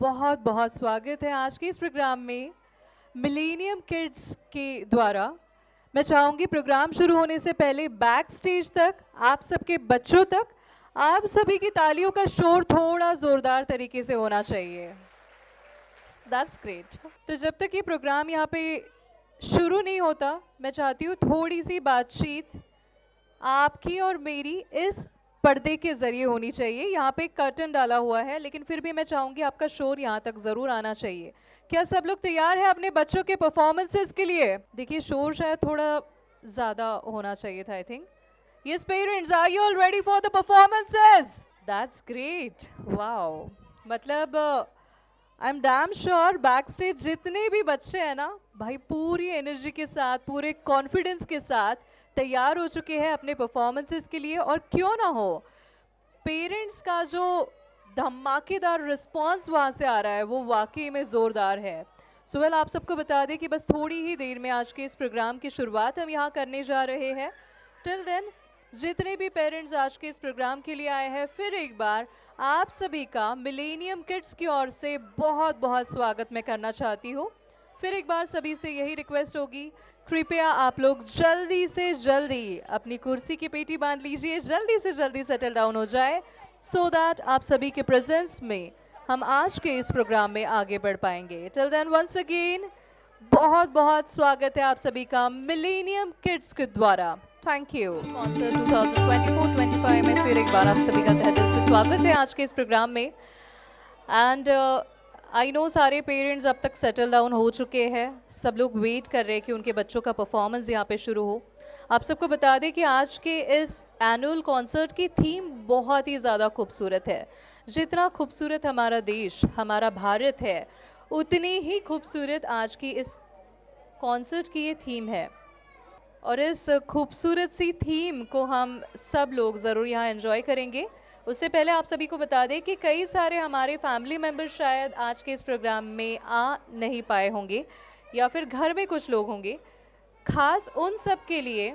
बहुत बहुत स्वागत है आज के इस प्रोग्राम में मिलेनियम किड्स के द्वारा। मैं चाहूंगी प्रोग्राम शुरू होने से पहले बैक स्टेज तक आप सबके बच्चों तक आप सभी की तालियों का शोर थोड़ा जोरदार तरीके से होना चाहिए। That's great. तो जब तक ये प्रोग्राम यहाँ पे शुरू नहीं होता, मैं चाहती हूँ थोड़ी सी बातचीत आपकी और मेरी इस पर्दे के जरिए होनी चाहिए। यहाँ पे कर्टन डाला हुआ है, लेकिन फिर भी मैं चाहूंगी आपका शोर यहाँ तक जरूर आना चाहिए। क्या सब लोग तैयार हैं अपने बच्चों के परफॉर्मेंसेस के लिए? देखिए शोर शायद थोड़ा ज्यादा होना चाहिए था। I think yes parents, are you all ready for the performances? That's great, wow. मतलब I am damn sure backstage जितने भी बच्चे हैं ना भाई, पूरी एनर्जी के साथ, पूरे कॉन्फिडेंस के साथ तैयार हो चुके हैं अपने परफॉर्मेंसेस के लिए। और क्यों ना हो, पेरेंट्स का जो धमाकेदार रिस्पांस वहां से आ रहा है वो वाकई में जोरदार है। सुहेल, आप सबको बता दें कि बस थोड़ी ही देर में आज के इस प्रोग्राम की शुरुआत हम यहाँ करने जा रहे हैं। टिल देन जितने भी पेरेंट्स आज के इस प्रोग्राम के लिए आए हैं, फिर एक बार आप सभी का मिलेनियम किड्स की ओर से बहुत बहुत स्वागत मैं करना चाहती हूँ। फिर एक बार सभी से यही रिक्वेस्ट होगी, कृपया आप लोग जल्दी से जल्दी अपनी कुर्सी की पेटी बांध लीजिए, जल्दी से जल्दी सेटल डाउन हो जाए, सो दैट आप सभी के प्रेजेंस में हम आज के इस प्रोग्राम में आगे बढ़ पाएंगे। टिल देन वंस अगेन बहुत बहुत स्वागत है आप सभी का मिलेनियम किड्स के द्वारा। Thank you. कॉन्सर्ट 2024-25 में फिर एक बार आप सभी का तहे दिल से स्वागत है आज के इस प्रोग्राम में। एंड आई नो सारे पेरेंट्स अब तक सेटल डाउन हो चुके हैं, सब लोग वेट कर रहे हैं कि उनके बच्चों का परफॉर्मेंस यहाँ पे शुरू हो। आप सबको बता दें कि आज के इस एनुअल कॉन्सर्ट की थीम बहुत ही ज़्यादा खूबसूरत है। जितना खूबसूरत हमारा देश, हमारा भारत है, उतनी ही खूबसूरत आज की इस कॉन्सर्ट की ये थीम है। और इस खूबसूरत सी थीम को हम सब लोग ज़रूर यहाँ एंजॉय करेंगे। उससे पहले आप सभी को बता दें कि कई सारे हमारे फैमिली मेम्बर्स शायद आज के इस प्रोग्राम में आ नहीं पाए होंगे, या फिर घर में कुछ लोग होंगे। खास उन सब के लिए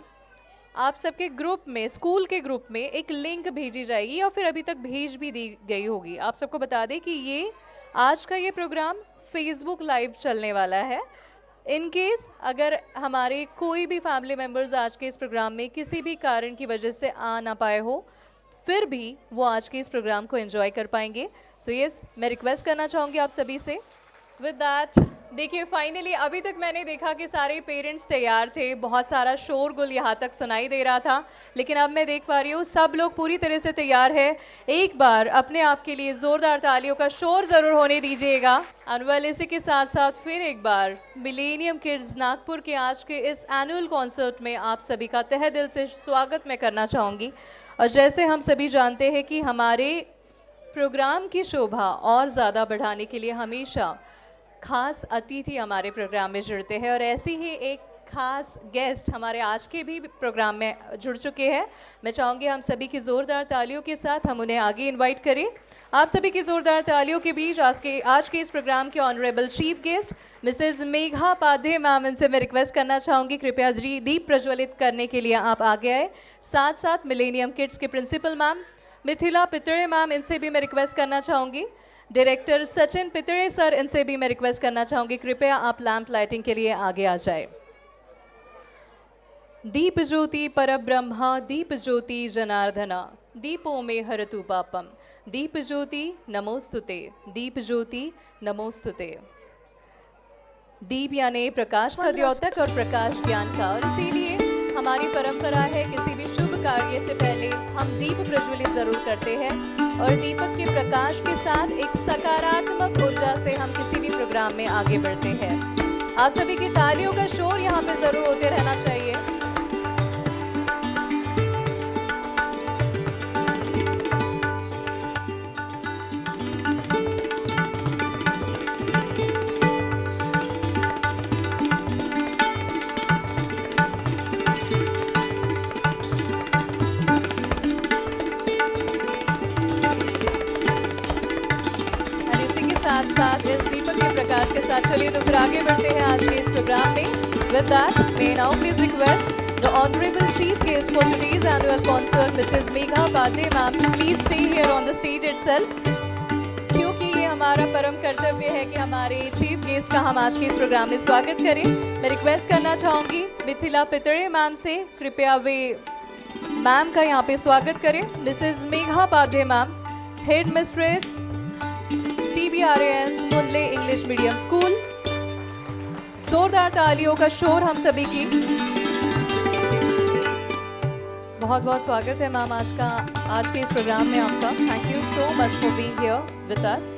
आप सबके ग्रुप में, स्कूल के ग्रुप में एक लिंक भेजी जाएगी, या फिर अभी तक भेज भी दी गई होगी। आप सबको बता दें कि ये आज का ये प्रोग्राम फेसबुक लाइव चलने वाला है। इन केस अगर हमारे कोई भी फैमिली मेम्बर्स आज के इस प्रोग्राम में किसी भी कारण की वजह से आ ना पाए हो, फिर भी वो आज के इस प्रोग्राम को एंजॉय कर पाएंगे। सो यस, मैं रिक्वेस्ट करना चाहूँगी आप सभी से। विद दैट देखिए फाइनली अभी तक मैंने देखा कि सारे पेरेंट्स तैयार थे, बहुत सारा शोरगुल यहाँ तक सुनाई दे रहा था, लेकिन अब मैं देख पा रही हूँ सब लोग पूरी तरह से तैयार है। एक बार अपने आप के लिए जोरदार तालियों का शोर जरूर होने दीजिएगा। अनवेल इसी के साथ साथ फिर एक बार मिलेनियम किड्स नागपुर के आज के इस एनुअल कॉन्सर्ट में आप सभी का तहे दिल से स्वागत मैं करना चाहूँगी। और जैसे हम सभी जानते हैं कि हमारे प्रोग्राम की शोभा और ज़्यादा बढ़ाने के लिए हमेशा खास अतिथि हमारे प्रोग्राम में जुड़ते हैं, और ऐसी ही एक खास गेस्ट हमारे आज के भी प्रोग्राम में जुड़ चुके हैं। मैं चाहूँगी हम सभी की ज़ोरदार तालियों के साथ हम उन्हें आगे इनवाइट करें। आप सभी की ज़ोरदार तालियों के बीच आज के इस प्रोग्राम के honourable chief guest Mrs Megha Padhye ma'am, इनसे मैं रिक्वेस्ट करना चाहूँगी कृपया दीप प्रज्वलित करने के लिए आप आगे आए। साथ साथ मिलेनियम किड्स के principal ma'am Mithila Pitde ma'am, इनसे भी मैं रिक्वेस्ट करना चाहूँगी। डायरेक्टर सचिन पितड़े सर, इनसे भी मैं रिक्वेस्ट करना चाहूँगी कृपया आप लैंप लाइटिंग के लिए आगे आ जाए। दीप ज्योति परब्रह्म दीप ज्योति जनार्दना दीपो में हरतु पापम दीप ज्योति नमोस्तुते दीप ज्योति नमोस्तुते। दीप यानी प्रकाश का द्योतक और प्रकाश ज्ञान का, और इसीलिए हमारी परंपरा है किसी भी शुभ कार्य से पहले हम दीप प्रज्वलित जरूर करते हैं, और दीपक के प्रकाश के साथ एक सकारात्मक ऊर्जा से हम किसी भी प्रोग्राम में आगे बढ़ते हैं। आप सभी की तालियों का शोर यहाँ पे जरूर होते रहना चाहिए। साथ साथ इस दीपक के प्रकाश के साथ चलिए तो फिर आगे बढ़ते हैं आज के इस प्रोग्राम में। With that may now please request the honourable chief guest for today's annual concert Mrs Megha Padhye ma'am to please stay here on the stage itself, क्योंकि ये हमारा परम कर्तव्य है कि हमारे चीफ गेस्ट का हम आज के इस प्रोग्राम में स्वागत करें। मैं रिक्वेस्ट करना चाहूंगी मिथिला पितरे मैम से, कृपया वे मैम का यहाँ पे स्वागत करें। Mrs Megha Padhye ma'am, head mistress TBRANS Mundle English medium school. जोरदार तालियों का शोर हम सभी की। बहुत बहुत स्वागत है मैम आज के इस प्रोग्राम में आपका। Thank you so much for being here with us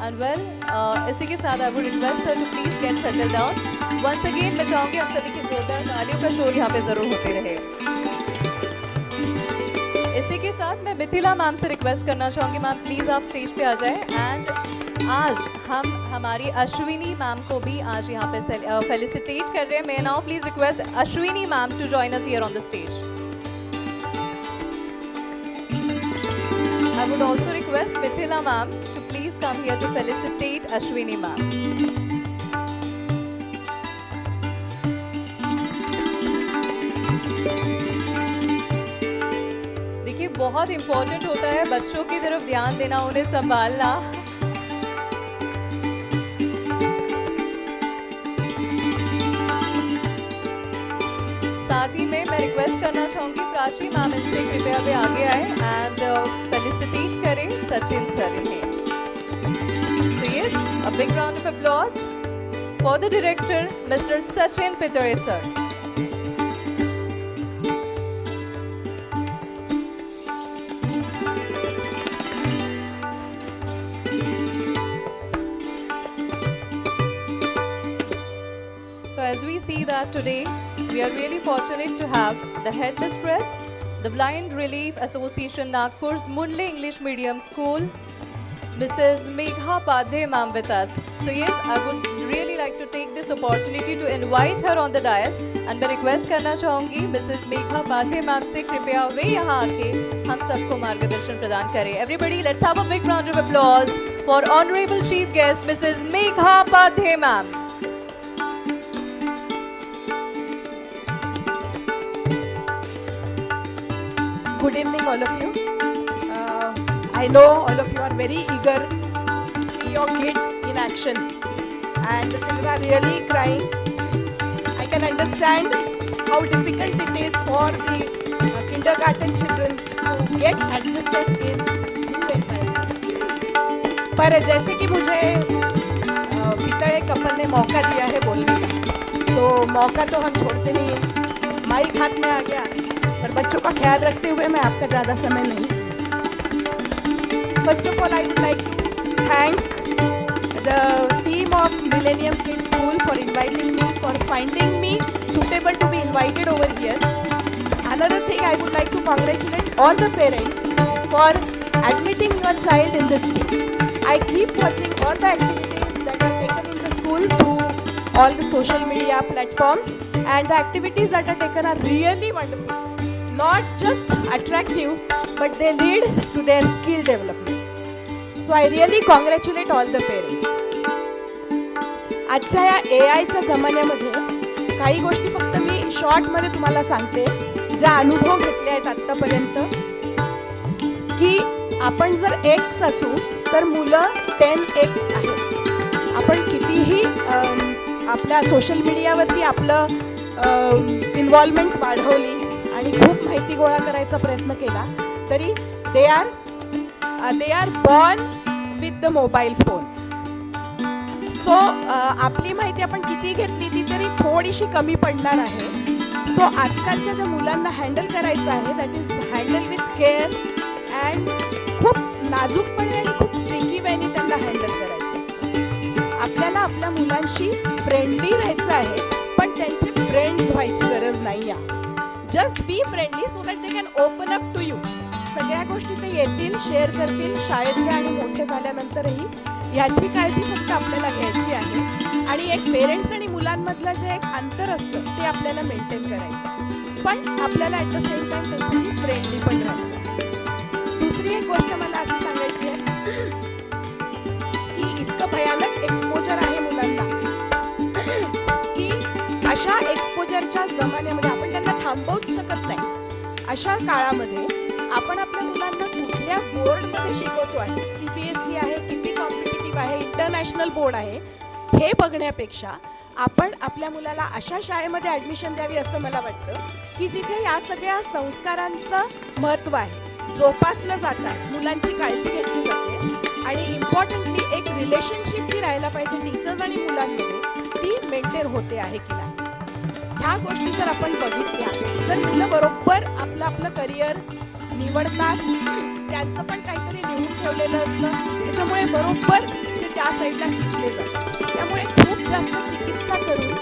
and well इसी के साथ I would request her to please get settle down. Once again मैं चाहूंगी हम सभी की जोरदार तालियों का शोर यहाँ पे जरूर होते रहे। इसी के साथ मैं मिथिला मैम से रिक्वेस्ट करना चाहूंगी, मैम प्लीज आप स्टेज पे आ जाए। एंड आज हम हमारी अश्विनी मैम को भी आज यहाँ पे फेलिसिटेट कर रहे हैं। मैं now please request Ashwini ma'am to join us here on the stage. I would also request Mithila ma'am to please come here to felicitate Ashwini ma'am. देखिए बहुत इम्पोर्टेंट होता है बच्चों की तरफ ध्यान देना, उन्हें संभालना। साथ ही में मैं रिक्वेस्ट करना चाहूंगी प्राची मैम इनसे कृपया वे आगे आए एंड फेलिसिटेट करें सचिन सर इन्हें। So yes, a big round of applause for the director, Mr. Sachin Pitare sir. So as we see that today, we are really fortunate to have the head mistress, the Blind Relief Association Nagpur's Mundle English Medium School, Mrs. Megha Padhe ma'am with us. So yes, I would really like to take this opportunity to invite her on the dais and मैं request करना चाहूँगी Mrs. Megha Padhe ma'am से कृपया वे यहाँ आके हम सबको मार्गदर्शन प्रदान करें। Everybody, let's have a big round of applause for Honorable Chief Guest Mrs. Megha Padhe ma'am. Good evening, all of you. I know all of you are very eager to see your kids in action, and the children are really crying. I can understand how difficult it is for the kindergarten children to get adjusted in new environment. पर जैसे कि मुझे पितरे couple ने मौका दिया है बोलने का, तो मौका तो हम छोड़ते नहीं है। माइक हाथ में आ गया, पर बच्चों का ख्याल रखते हुए मैं आपका ज़्यादा समय नहीं। First of all I would like to thank the team of Millennium Kids School for inviting me, for finding me suitable to be invited over here. Another thing, I would like to congratulate all the parents for admitting your child in the school. I keep watching all the activities that are taken in the school through all the social media platforms, and the activities that are taken are really wonderful. Not just attractive, but they lead to their skill development. So I really congratulate all the parents. आजच्या या AIच्या जमान्यामध्ये काही गोष्टी फक्त मी शॉर्टमध्ये तुम्हाला सांगते, ज्या अनुभव घेतले आहेत आत्तापर्यंत, की आपण जर X असू तर मुलं 10X आहेत. आपण कितीही आपल्या सोशल मीडियावरती आपलं इन्व्हॉल्वमेंट वाढवली आणि खूप माहिती गोळा करायचा प्रयत्न केला तरी they are born with the mobile phones. So आपली माहिती आपण किती घेतली ती तरी थोडीशी कमी पडणार आहे. सो आजकालच्या ज्या मुलांना हँडल करायचं आहे, that is handle with care and खूप नाजूकपणे आणि खूप ट्रिकी वेनी त्यांना हँडल करायचं असतं. आपल्याला आपल्या मुलांशी फ्रेंडली राहायचं आहे, पण त्यांचे फ्रेंड्स व्हायची गरज नाही आहे. Just be friendly so that they can open up to you. सगळ्या गोष्टी ते येतील, शेअर करतील शाळेतल्या आणि मोठे झाल्यानंतरही. याची काळजी फक्त आपल्याला घ्यायची आहे आणि एक पेरेंट्स आणि मुलांमधलं जे एक अंतर असतं ते आपल्याला मेंटेन करायचं, पण आपल्याला ॲट द सेम टाइम त्यांच्याशी फ्रेंडली पण राहायचं. दुसरी एक गोष्ट मला अशी सांगायची आहे की इतकं भयानक एक्सपोजर आहे मुलांना की अशा एक्सपोजरच्या जमान्यामध्ये आपण त्यांना थांबवूच शकत नाही. अशा काळामध्ये आपण आपल्या मुलांना कुठल्या बोर्डमध्ये शिकवतो आहे, CBSE आहे, किती आहे, इंटरनॅशनल बोर्ड आहे, हे बघण्यापेक्षा आपण आपल्या मुलाला अशा शाळेमध्ये ॲडमिशन द्यावी असं मला वाटतं की जिथे या सगळ्या संस्कारांचं महत्त्व आहे, जोपासलं जातात, मुलांची काळजी घेतली जाते आणि इम्पॉर्टंटली एक रिलेशनशिप जी राहायला पाहिजे टीचर्स आणि मुलांमध्ये ती मेंटेन होते आहे की नाही. ह्या गोष्टी जर आपण बघितल्या तर मुलं बरोबर आपलं आपलं करिअर निवडतात. त्यांचं पण काहीतरी लिहून ठेवलेलं असतं, त्याच्यामुळे बरोबर ते त्या साईडला खिचले जातात. त्यामुळे खूप जास्त चिकित्सा करून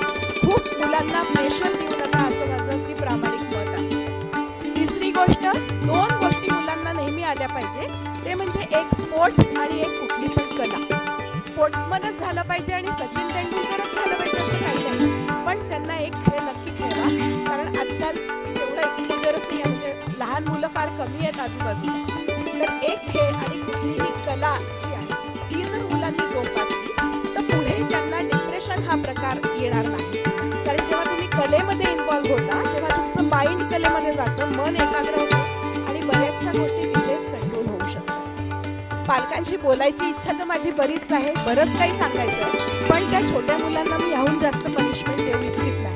खूप मुलांना प्रेशर देऊ नका असं माझं अगदी प्रामाणिक मत आहे. तिसरी गोष्ट, 2 गोष्टी मुलांना नेहमी आल्या पाहिजे, ते म्हणजे एक स्पोर्ट्स आणि एक कुठली पण कला. स्पोर्ट्समनच झालं पाहिजे आणि सचिन तेंडुलकरच झालं पाहिजे असं काही नाही, पण त्यांना एक खेळ नक्की खेळवा, कारण आजकाल तेवढं एक्सपोजरच नाही आहे, म्हणजे लहान मुलं फार कमी आहेत आजूबाजूला. तर एक खेळ आणि कुठलीही कला जी आहे ती जर मुलांनी जोपासली तर पुढे त्यांना डिप्रेशन हा प्रकार येणार नाही. कारण जेव्हा तुम्ही कलेमध्ये इन्व्हॉल्व्ह होता तेव्हा तुमचं माइंड कलेमध्ये जातं, मन एकाग्र होतं आणि बऱ्याचशा गोष्टी तिथेच कंट्रोल होऊ शकतात. पालकांशी बोलायची इच्छा तर माझी बरीच आहे, बरंच काही सांगायचं, पण त्या छोट्या मुलांना मी ह्याहून जास्त पनिशमेंट देऊ इच्छित नाही.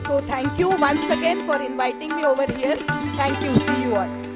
So thank you once again for inviting me over here. Thank you. See you all.